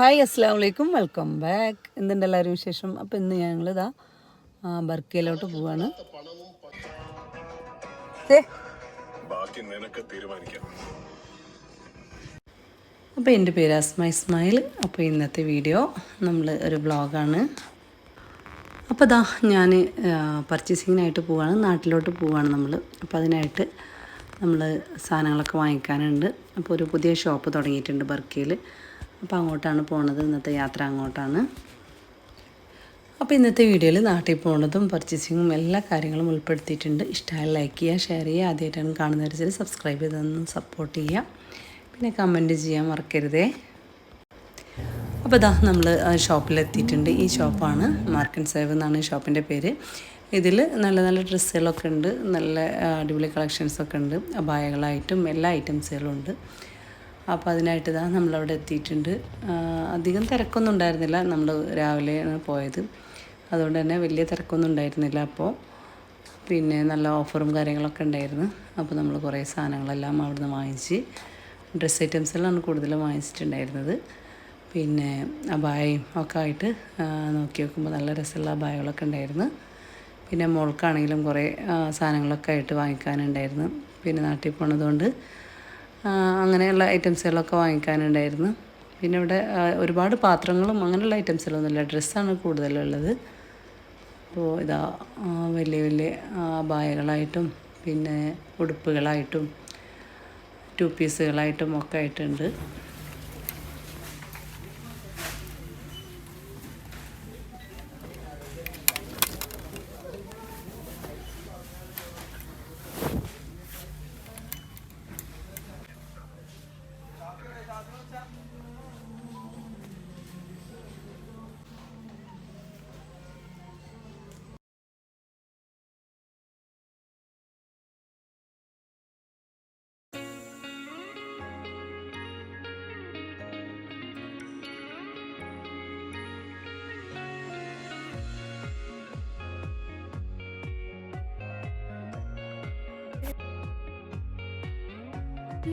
Hi അസ്സലാമു അലൈക്കും, welcome back. എന്തുണ്ട് എല്ലാവരും വിശേഷം? അപ്പോൾ ഇന്ന് ഞങ്ങളിതാ ബർക്കയിലോട്ട് പോവാണ്. അപ്പോൾ എൻ്റെ പേര് അസ്മ ഇസ്മായിൽ. അപ്പോൾ ഇന്നത്തെ വീഡിയോ നമ്മൾ ഒരു വ്ളോഗാണ്. അപ്പോൾ ഇതാ ഞാൻ പർച്ചേസിങ്ങിനായിട്ട് പോവാണ്, നാട്ടിലോട്ട് പോവാണ് നമ്മൾ. അപ്പോൾ അതിനായിട്ട് നമ്മൾ സാധനങ്ങളൊക്കെ വാങ്ങിക്കാനുണ്ട്. അപ്പോൾ ഒരു പുതിയ ഷോപ്പ് തുടങ്ങിയിട്ടുണ്ട് ബർക്കയിൽ. അപ്പോൾ അങ്ങോട്ടാണ് പോണത്. ഇന്നത്തെ യാത്ര അങ്ങോട്ടാണ്. അപ്പോൾ ഇന്നത്തെ വീഡിയോയിൽ നാട്ടിൽ പോകുന്നതും പർച്ചേസിങ്ങും എല്ലാ കാര്യങ്ങളും ഉൾപ്പെടുത്തിയിട്ടുണ്ട്. ഇഷ്ടമായി ലൈക്ക് ചെയ്യുക, ഷെയർ ചെയ്യുക. ആദ്യമായിട്ടാണ് കാണുന്നവർ സബ്സ്ക്രൈബ് ചെയ്തൊന്ന് സപ്പോർട്ട് ചെയ്യുക. പിന്നെ കമൻറ്റ് ചെയ്യാൻ മറക്കരുതേ. അപ്പോൾ ഇതാ നമ്മൾ ഷോപ്പിലെത്തിയിട്ടുണ്ട്. ഈ ഷോപ്പാണ് മാർക്ക് & സേവ് എന്നാണ് ഷോപ്പിൻ്റെ പേര്. ഇതിൽ നല്ല നല്ല ഡ്രസ്സുകളൊക്കെ ഉണ്ട്, നല്ല അടിപൊളി കളക്ഷൻസൊക്കെ ഉണ്ട്. അബായകളായിട്ടും എല്ലാ ഐറ്റംസുകളും ഉണ്ട്. അപ്പോൾ അതിനായിട്ട് ഇതാ നമ്മളവിടെ എത്തിയിട്ടുണ്ട്. അധികം തിരക്കൊന്നും ഉണ്ടായിരുന്നില്ല, നമ്മൾ രാവിലെയാണ് പോയത്, അതുകൊണ്ട് തന്നെ വലിയ തിരക്കൊന്നും ഉണ്ടായിരുന്നില്ല. അപ്പോൾ പിന്നെ നല്ല ഓഫറും കാര്യങ്ങളൊക്കെ ഉണ്ടായിരുന്നു. അപ്പോൾ നമ്മൾ കുറേ സാധനങ്ങളെല്ലാം അവിടുന്ന് വാങ്ങിച്ച്, ഡ്രസ്സ് ഐറ്റംസെല്ലാം കൂടുതലും വാങ്ങിച്ചിട്ടുണ്ടായിരുന്നത്. പിന്നെ അബായയും ഒക്കെ ആയിട്ട് നോക്കി നോക്കുമ്പോൾ നല്ല രസമുള്ള അബായകളൊക്കെ ഉണ്ടായിരുന്നു. പിന്നെ മോൾക്കാണെങ്കിലും കുറേ സാധനങ്ങളൊക്കെ ആയിട്ട് വാങ്ങിക്കാനുണ്ടായിരുന്നു. പിന്നെ നാട്ടിൽ പോണതുകൊണ്ട് അങ്ങനെയുള്ള ഐറ്റംസുകളൊക്കെ വാങ്ങിക്കാനുണ്ടായിരുന്നു. പിന്നെ ഇവിടെ ഒരുപാട് പാത്രങ്ങളും അങ്ങനെയുള്ള ഐറ്റംസുകളൊന്നുമില്ല, ഡ്രസ്സാണ് കൂടുതലുള്ളത്. അപ്പോൾ ഇതാ വലിയ വലിയ അബായകളായിട്ടും പിന്നെ ഉടുപ്പുകളായിട്ടും 2 പീസുകളായിട്ടും ഒക്കെ ആയിട്ടുണ്ട്.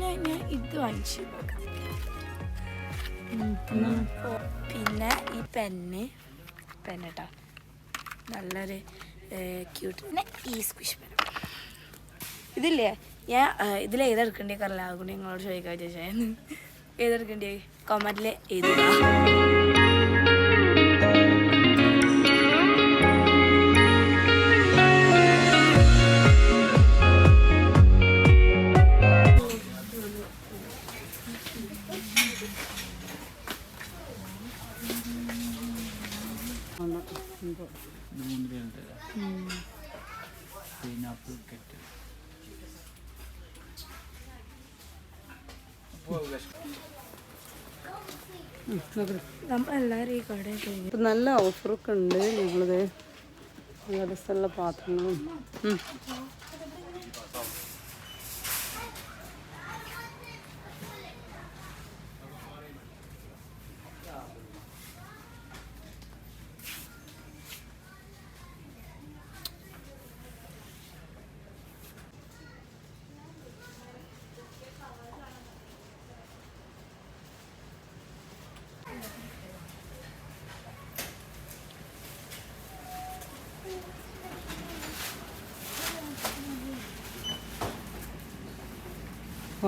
ഞാൻ ഇത് വാങ്ങിച്ചു നോക്കാം. പിന്നെ ഈ പെന്നട്ടാ നല്ലൊരു ക്യൂട്ട്. പിന്നെ ഈ സ്ക്വിഷ് പെൻ. ഇതില്ലേ, ഞാൻ ഇതിലേതെടുക്കേണ്ടി കറില്ല, അതുകൊണ്ട് നിങ്ങളോട് ചോദിക്കാൻ ചോദിച്ചാൽ ഏതെടുക്കേണ്ടി കമൻറ്റിൽ എഴുതുക. നമ്മളെല്ലാവരും ഈ കടയിൽ പോയി. ഇപ്പം നല്ല ഓഫറൊക്കെ ഉണ്ട്. ഞങ്ങളിത് നല്ല രസമുള്ള പാത്രങ്ങളും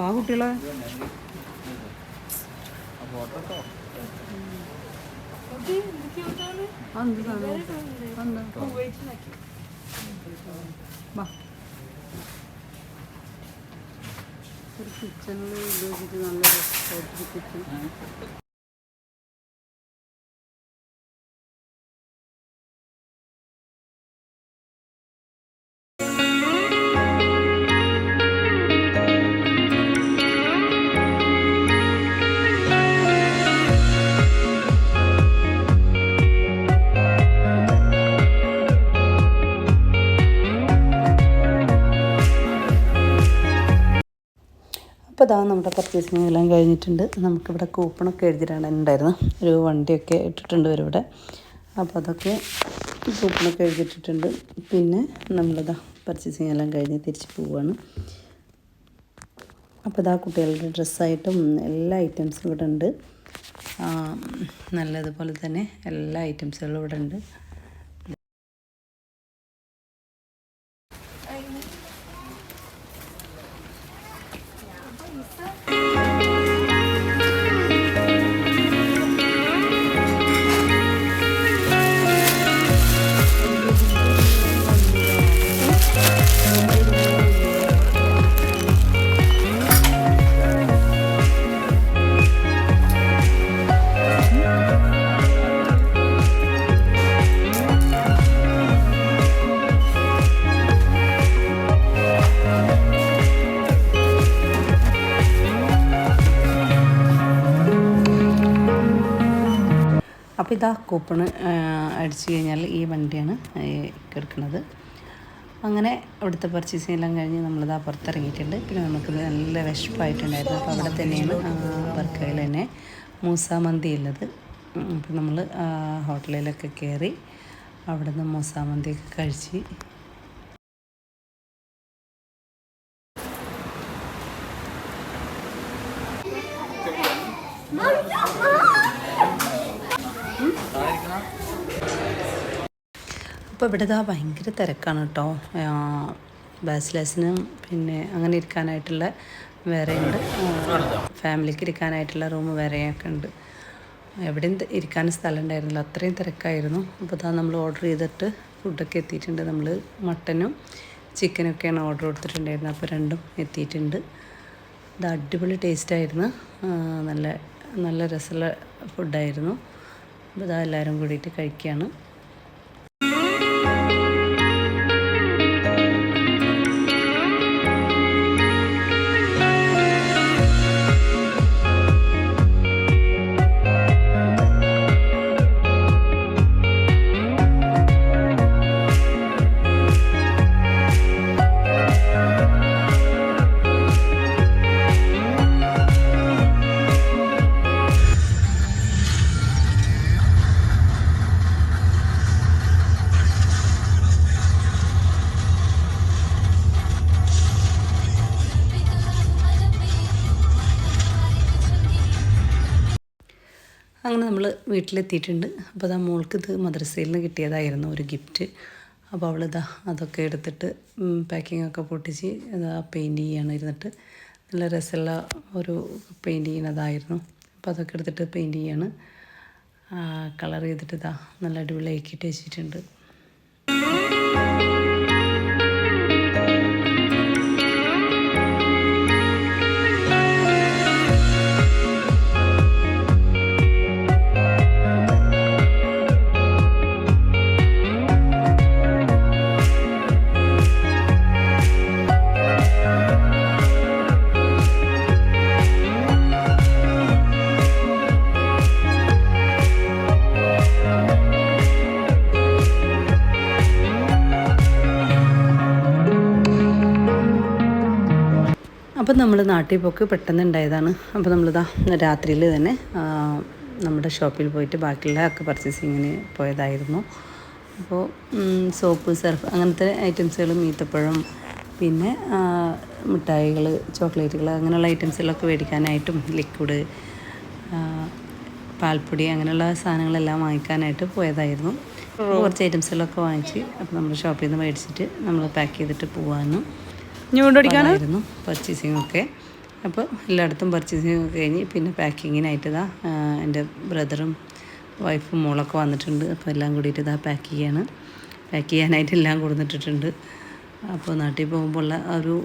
ആ കുട്ടികളെ ഒരു കിച്ചണിൽ ഉപയോഗിച്ചിട്ട് നല്ല രസമായിട്ടൊരു കിച്ചൺ. അപ്പോൾ ഇതാ നമ്മുടെ പർച്ചേസിങ് എല്ലാം കഴിഞ്ഞിട്ടുണ്ട്. നമുക്കിവിടെ കൂപ്പണൊക്കെ എഴുതിയിട്ടാണ് ഉണ്ടായിരുന്നത്. ഒരു വണ്ടിയൊക്കെ ഇട്ടിട്ടുണ്ട് ഇവിടെ. അപ്പോൾ അതൊക്കെ കൂപ്പണൊക്കെ എഴുതിയിട്ടിട്ടുണ്ട്. പിന്നെ നമ്മളിതാ പർച്ചേസിങ് എല്ലാം കഴിഞ്ഞ് തിരിച്ച് പോവുകയാണ്. അപ്പോൾ ഇതാ കുട്ടികളുടെ ഡ്രസ്സായിട്ടും എല്ലാ ഐറ്റംസും ഇവിടെ ഉണ്ട്. നല്ലതുപോലെ തന്നെ എല്ലാ ഐറ്റംസുകളും ഇവിടെ ഉണ്ട്. അപ്പോൾ ഇതാ കൂപ്പണ് അടിച്ചു കഴിഞ്ഞാൽ ഈ വണ്ടിയാണ് എടുക്കുന്നത്. അങ്ങനെ അവിടുത്തെ പർച്ചേസിങ് എല്ലാം കഴിഞ്ഞ് നമ്മളിതാ പുറത്തിറങ്ങിയിട്ടുണ്ട്. പിന്നെ നമുക്ക് നല്ല വിശപ്പായിട്ടുണ്ടായിരുന്നു. അപ്പോൾ അവിടെ തന്നെയാണ് വർക്കയിൽ തന്നെ മൂസ മന്തി ഉള്ളത്. അപ്പോൾ നമ്മൾ ഹോട്ടലിലൊക്കെ കയറി അവിടെ നിന്ന് മൂസ മന്തിയൊക്കെ കഴിച്ച് അപ്പോൾ ഇവിടെ ഭയങ്കര തിരക്കാണ് കേട്ടോ. ബാച്ചിലേഴ്സിനും പിന്നെ അങ്ങനെ ഇരിക്കാനായിട്ടുള്ള വേറെ ഉണ്ട്, ഫാമിലിക്ക് ഇരിക്കാനായിട്ടുള്ള റൂം വേറെയൊക്കെ ഉണ്ട്. എവിടെയും ഇരിക്കാൻ സ്ഥലം ഉണ്ടായിരുന്നില്ല, അത്രയും തിരക്കായിരുന്നു. അപ്പോൾ നമ്മൾ ഓർഡർ ചെയ്തിട്ട് ഫുഡൊക്കെ എത്തിയിട്ടുണ്ട്. നമ്മൾ മട്ടനും ചിക്കനൊക്കെയാണ് ഓർഡർ കൊടുത്തിട്ടുണ്ടായിരുന്നത്. അപ്പോൾ രണ്ടും എത്തിയിട്ടുണ്ട്. ഇത് അടിപൊളി ടേസ്റ്റായിരുന്നു, നല്ല നല്ല രസമുള്ള ഫുഡായിരുന്നു. അപ്പോൾ എല്ലാവരും കൂടിയിട്ട് കഴിക്കുകയാണ്. അങ്ങനെ നമ്മൾ വീട്ടിലെത്തിയിട്ടുണ്ട്. അപ്പോൾ മോൾക്ക് ഇത് മദ്രസയിൽ നിന്ന് കിട്ടിയതായിരുന്നു ഒരു ഗിഫ്റ്റ്. അപ്പോൾ അതൊക്കെ എടുത്തിട്ട് പാക്കിംഗ് ഒക്കെ പൊട്ടിച്ച് പെയിൻറ്റ് ചെയ്യാണ് ഇരുന്നിട്ട്. നല്ല രസമുള്ള ഒരു പെയിൻറ്റ് ചെയ്യുന്നതായിരുന്നു. അപ്പോൾ അതൊക്കെ എടുത്തിട്ട് പെയിൻറ്റ് ചെയ്യാണ്. കളർ ചെയ്തിട്ട് നല്ല അടിപൊളിയാക്കിയിട്ട് വെച്ചിട്ടുണ്ട്. അപ്പം നമ്മൾ നാട്ടിൽ പോക്ക് പെട്ടെന്ന് ഉണ്ടായതാണ്. അപ്പോൾ നമ്മളിതാ രാത്രിയിൽ തന്നെ നമ്മുടെ ഷോപ്പിൽ പോയിട്ട് ബാക്കിയുള്ള ഒക്കെ പർച്ചേസിങ്ങിന് പോയതായിരുന്നു. അപ്പോൾ സോപ്പ്, സർഫ് അങ്ങനത്തെ ഐറ്റംസുകളും ഈത്തപ്പഴം പിന്നെ മിഠായികൾ, ചോക്ലേറ്റുകൾ അങ്ങനെയുള്ള ഐറ്റംസുകളൊക്കെ മേടിക്കാനായിട്ടും ലിക്വിഡ്, പാൽപ്പൊടി അങ്ങനെയുള്ള സാധനങ്ങളെല്ലാം വാങ്ങിക്കാനായിട്ട് പോയതായിരുന്നു. കുറച്ച് ഐറ്റംസുകളൊക്കെ വാങ്ങിച്ച് അപ്പോൾ നമ്മൾ ഷോപ്പിൽ നിന്ന് മേടിച്ചിട്ട് നമ്മൾ പാക്ക് ചെയ്തിട്ട് പോകാനും ഞൂണ്ടടിക്കാനായിരുന്നു പർച്ചേസിങ് ഒക്കെ. അപ്പോൾ എല്ലായിടത്തും പർച്ചേസിങ് ഒക്കെ കഴിഞ്ഞ് പിന്നെ പാക്കിങ്ങിനായിട്ട് എൻ്റെ ബ്രദറും വൈഫും മോളൊക്കെ വന്നിട്ടുണ്ട്. അപ്പോൾ എല്ലാം കൂടിയിട്ട് പാക്ക് ചെയ്യാനായിട്ട് എല്ലാം കൊടുത്തിട്ടിട്ടുണ്ട്. അപ്പോൾ നാട്ടിൽ പോകുമ്പോൾ ഉള്ള ഒരു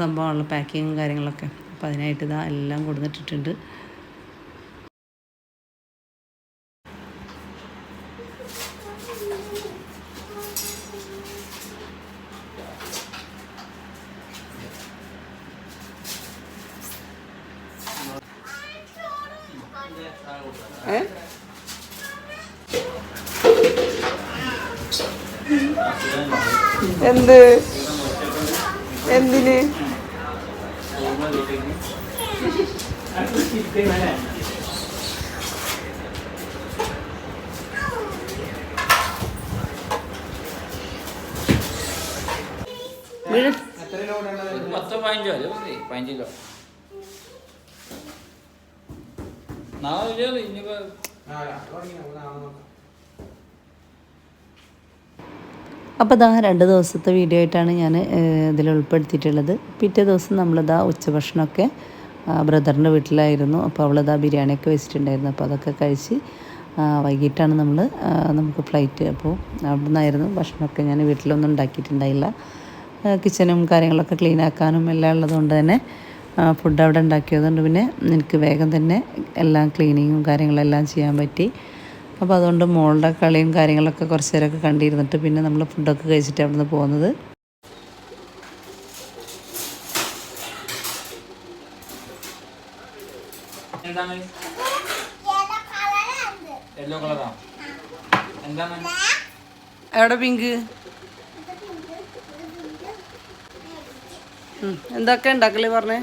സംഭവമുള്ള പാക്കിങ്ങും കാര്യങ്ങളൊക്കെ. അപ്പോൾ അതിനായിട്ട് എല്ലാം കൊടുത്തിട്ടിട്ടുണ്ട്. എന്തിന് അപ്പോൾ ഇതാ 2 ദിവസത്തെ വീഡിയോ ആയിട്ടാണ് ഞാൻ ഇതിൽ ഉൾപ്പെടുത്തിയിട്ടുള്ളത്. പിറ്റേ ദിവസം നമ്മളിതാ ഉച്ചഭക്ഷണമൊക്കെ ബ്രദറിൻ്റെ വീട്ടിലായിരുന്നു. അപ്പോൾ അവളിതാ ബിരിയാണിയൊക്കെ വെച്ചിട്ടുണ്ടായിരുന്നു. അപ്പോൾ അതൊക്കെ കഴിച്ച് വൈകിട്ടാണ് നമുക്ക് ഫ്ലൈറ്റ്. അപ്പോൾ അവിടെ നിന്നായിരുന്നു ഭക്ഷണമൊക്കെ. ഞാൻ വീട്ടിലൊന്നും ഉണ്ടാക്കിയിട്ടുണ്ടായില്ല. കിച്ചനും കാര്യങ്ങളൊക്കെ ക്ലീൻ ആക്കാനും എല്ലാം ഉള്ളതുകൊണ്ട് തന്നെ ഫുഡ് അവിടെ ഉണ്ടാക്കിയതുകൊണ്ട് പിന്നെ എനിക്ക് വേഗം തന്നെ എല്ലാം ക്ലീനിങ്ങും കാര്യങ്ങളെല്ലാം ചെയ്യാൻ പറ്റി. അപ്പോൾ അതുകൊണ്ട് മോളുടെ കളിയും കാര്യങ്ങളൊക്കെ കുറച്ച് നേരമൊക്കെ കണ്ടിരുന്നിട്ട് പിന്നെ നമ്മൾ ഫുഡൊക്കെ കഴിച്ചിട്ട് അവിടെ നിന്ന് പോകുന്നത്. എവിടെ പിങ്ക് എന്തൊക്കെ ഉണ്ടാക്കല് പറഞ്ഞേ?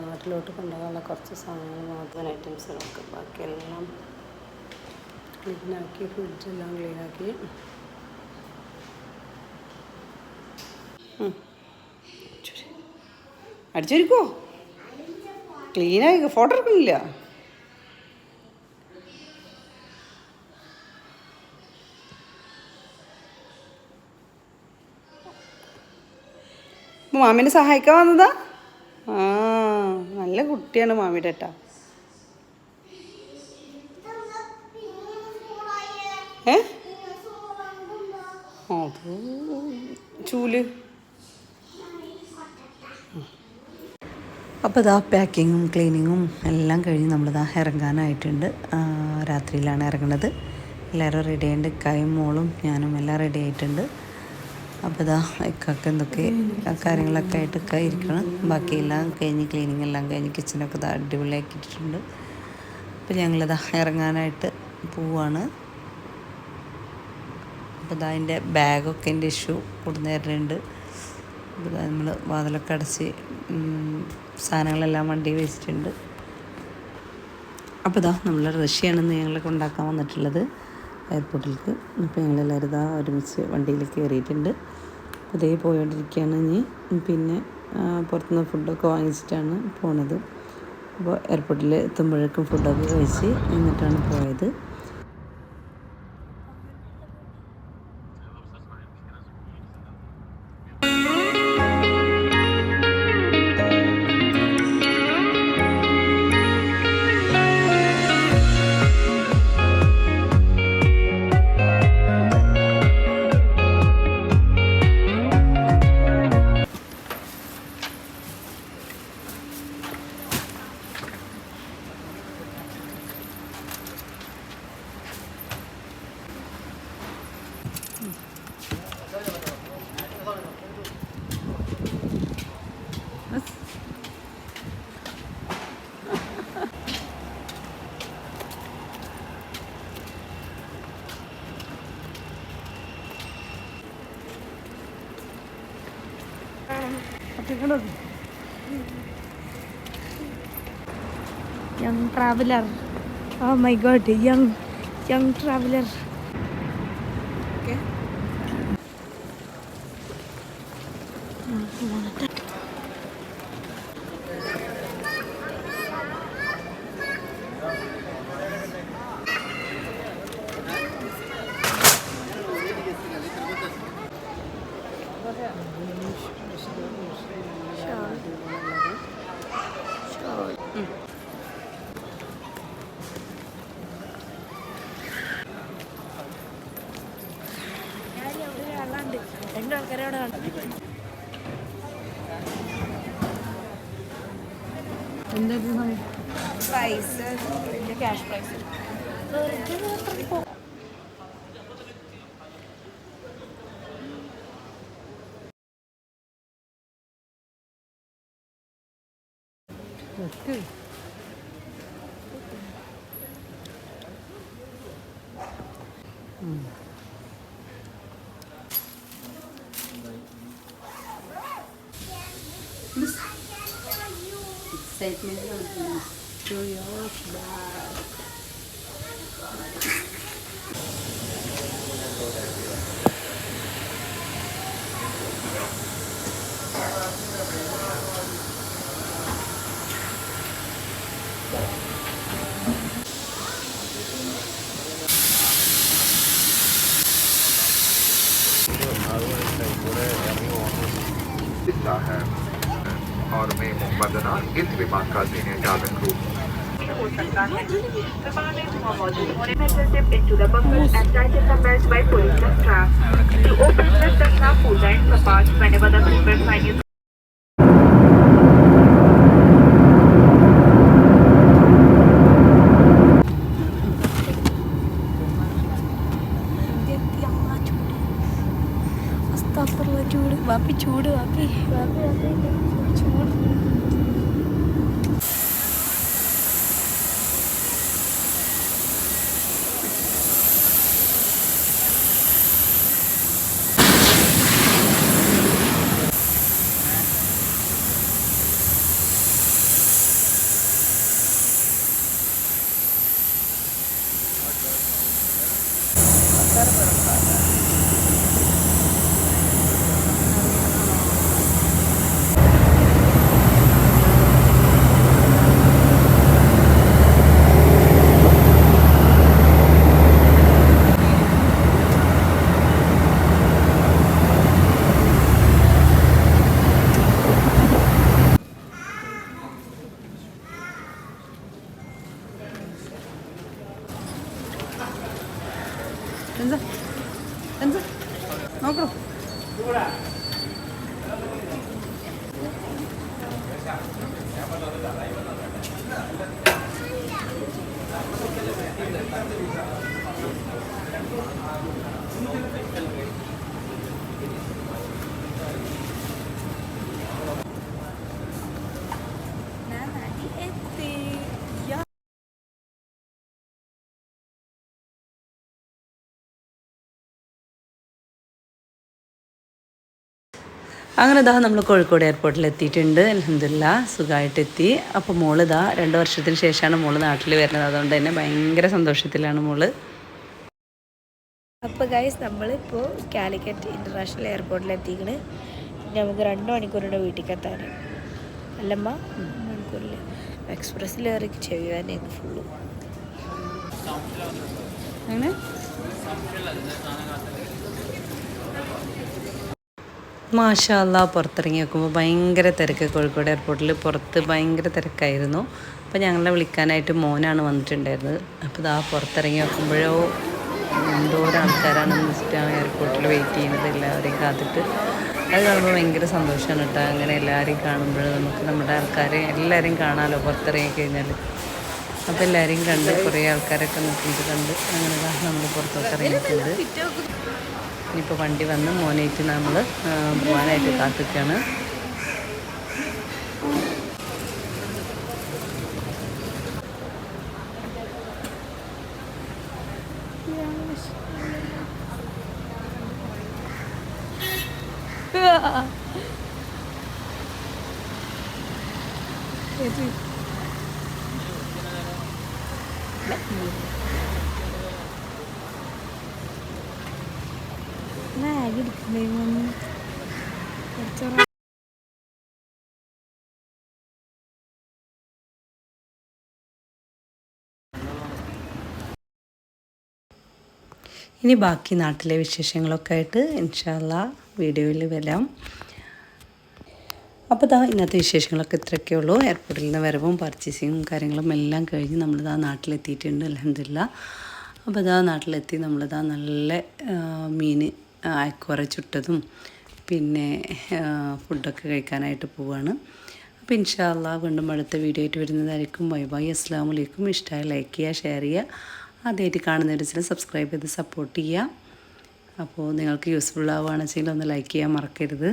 നാട്ടിലോട്ട് കൊണ്ടുപോകാനുള്ള കുറച്ച് സാധനങ്ങൾ മാത്രം, ഐറ്റംസുകളൊക്കെ ബാക്കിയെല്ലാം ക്ലീനാക്കി, ഫ്രിഡ്ജെല്ലാം ക്ലീനാക്കി. അടിച്ചൊരുക്കോ? ക്ലീനായി. ഫോട്ടോ എടുക്കുന്നില്ല. മാമിനെ സഹായിക്കാൻ വന്നതാ? ആ, നല്ല കുട്ടിയാണ് മാമിയുടെ ഏട്ടാ. അത് ചൂല്. അപ്പോൾ ഇതാ പാക്കിങ്ങും ക്ലീനിങ്ങും എല്ലാം കഴിഞ്ഞ് നമ്മളിതാ ഇറങ്ങാനായിട്ടുണ്ട്. രാത്രിയിലാണ് ഇറങ്ങുന്നത്. എല്ലാവരും റെഡി ആയിട്ടുണ്ട്. ഇക്കായും മോളും ഞാനും എല്ലാം റെഡി ആയിട്ടുണ്ട്. അപ്പോൾ ഇതാ ഇക്കൊക്കെ എന്തൊക്കെ കാര്യങ്ങളൊക്കെ ആയിട്ട് ഇക്ക ഇരിക്കണം. ബാക്കിയെല്ലാം കഴിഞ്ഞ് ക്ലീനിങ് എല്ലാം കഴിഞ്ഞ് കിച്ചനൊക്കെ ഇതാ അടിപൊളിയാക്കിയിട്ടുണ്ട്. അപ്പോൾ ഞങ്ങളിതാ ഇറങ്ങാനായിട്ട് പോവാണ്. അപ്പോൾ ഇതാ അതിൻ്റെ ബാഗൊക്കെ എൻ്റെ ഇഷ്യൂ കൊടുന്നേരുന്നുണ്ട്. അപ്പോൾ ഇതാ നമ്മൾ വാതിലൊക്കെ അടച്ച് സാധനങ്ങളെല്ലാം വണ്ടി വെച്ചിട്ടുണ്ട്. അപ്പോൾ ഇതാ നമ്മൾ റഷ്യയാണെന്ന് ഞങ്ങളെ കൊണ്ടാക്കാൻ വന്നിട്ടുള്ളത് എയർപോർട്ടിലേക്ക്. അപ്പോൾ ഞങ്ങളെല്ലാവരും ഇതാ ഒരുമിച്ച് വണ്ടിയിൽ കയറിയിട്ടുണ്ട്. അതേ പോയോണ്ടിരിക്കുകയാണ്. ഇനി പിന്നെ പുറത്തുനിന്ന് ഫുഡൊക്കെ വാങ്ങിച്ചിട്ടാണ് പോണത്. അപ്പോൾ എയർപോർട്ടിൽ എത്തുമ്പോഴേക്കും ഫുഡൊക്കെ കഴിച്ച് എന്നിട്ടാണ് പോയത്. Young traveler. Oh my god, young traveler. Okay. Prize cash prize Excitement to your bag. दिखता है और मैं मुंबदना इस विमान का सीनियर cabin crew हो सकता है विमान में धुआं मौजूद होने में ship into the bucket and tighten the belt by pulling the strap. To open lift the strap pull the ends apart whenever the seatbelt sign is ചൂട് വാപ്പി ചൂട് വാപ്പി വാപ്പി വാപ്പി ചൂട് എന്താ നോക്കൂ. അങ്ങനെ ഇതാ നമ്മൾ കോഴിക്കോട് എയർപോർട്ടിൽ എത്തിയിട്ടുണ്ട്. അൽഹംദുലില്ലാ സുഖമായിട്ട് എത്തി. അപ്പോൾ മോള് ഇതാ 2 വർഷത്തിന് ശേഷമാണ് മോള് നാട്ടിൽ വരുന്നത്. അതുകൊണ്ട് തന്നെ ഭയങ്കര സന്തോഷത്തിലാണ് മോള്. അപ്പോൾ ഗൈസ് നമ്മളിപ്പോൾ കാലിക്കറ്റ് ഇൻ്റർനാഷണൽ എയർപോർട്ടിൽ എത്തിക്കണ്. നമുക്ക് 2 മണിക്കൂറുണ്ട് വീട്ടിലേക്ക് എത്താൻ. അല്ലമ്മ 2 മണിക്കൂറിൽ എക്സ്പ്രസ്സിൽ കയറി ചെവി വേദനയായിരുന്നു ഫുള്ള്. അങ്ങനെ മാഷാ അല്ലാ പുറത്തിറങ്ങി നോക്കുമ്പോൾ ഭയങ്കര തിരക്ക്. കോഴിക്കോട് എയർപോർട്ടിൽ പുറത്ത് ഭയങ്കര തിരക്കായിരുന്നു. അപ്പോൾ ഞങ്ങളെ വിളിക്കാനായിട്ട് മോനാണ് വന്നിട്ടുണ്ടായിരുന്നത്. അപ്പോൾ ഇതാ പുറത്തിറങ്ങി നോക്കുമ്പോഴോ എന്തോരം ആൾക്കാരാണെന്ന് വെച്ചിട്ടാണ് എയർപോർട്ടിൽ വെയിറ്റ് ചെയ്യുന്നത്, എല്ലാവരെയും കാത്തിട്ട്. അത് കാണുമ്പോൾ ഭയങ്കര സന്തോഷമാണ് കേട്ടോ. അങ്ങനെ എല്ലാവരെയും കാണുമ്പോൾ നമുക്ക് നമ്മുടെ ആൾക്കാരെ എല്ലാവരെയും കാണാമല്ലോ പുറത്തിറങ്ങി കഴിഞ്ഞാൽ. അപ്പോൾ എല്ലാവരെയും കണ്ട് കുറേ ആൾക്കാരൊക്കെ നിൽക്കുന്നത് കണ്ട് അങ്ങനെ നമ്മൾ പുറത്തോട്ട് ഇറങ്ങിയിട്ടുണ്ട്. ഇനിയിപ്പോൾ വണ്ടി വന്ന് മോനായിട്ട് നമ്മൾ പോകാനായിട്ട് കാത്തിരിക്കുകയാണ്. ഇനി ബാക്കി നാട്ടിലെ വിശേഷങ്ങളൊക്കെ ആയിട്ട് ഇൻഷാ അല്ലാ വീഡിയോയിൽ വരാം. അപ്പോൾ ഇതാ ഇന്നത്തെ വിശേഷങ്ങളൊക്കെ ഇത്രയൊക്കെ ഉള്ളൂ. എയർപോർട്ടിൽ നിന്ന് വരവും പർച്ചേസിങ്ങും കാര്യങ്ങളും എല്ലാം കഴിഞ്ഞ് നമ്മളിതാ നാട്ടിലെത്തിയിട്ടുണ്ട് അൽഹംദുലില്ലാ. അപ്പോൾ ഇതാ നാട്ടിലെത്തി നമ്മളിതാ നല്ല മീൻ അയക്കുറ ചുട്ടതും പിന്നെ ഫുഡൊക്കെ കഴിക്കാനായിട്ട് പോവുകയാണ്. അപ്പോൾ ഇൻഷാ അല്ലാ വീണ്ടും അടുത്ത വീഡിയോ ആയിട്ട് വരുന്നതായിരിക്കും. ബൈ ബൈ, അസ്സലാമു അലൈക്കും. ഇഷ്ടമായി ലൈക്ക് ചെയ്യുക, ഷെയർ ചെയ്യുക. ആദ്യമായിട്ട് കാണുന്നവരെ സബ്സ്ക്രൈബ് ചെയ്ത് സപ്പോർട്ട് ചെയ്യുക. അപ്പോൾ നിങ്ങൾക്ക് യൂസ്ഫുൾ ആവുകയാണെന്ന് വെച്ചെങ്കിൽ ഒന്ന് ലൈക്ക് ചെയ്യാൻ മറക്കരുത്.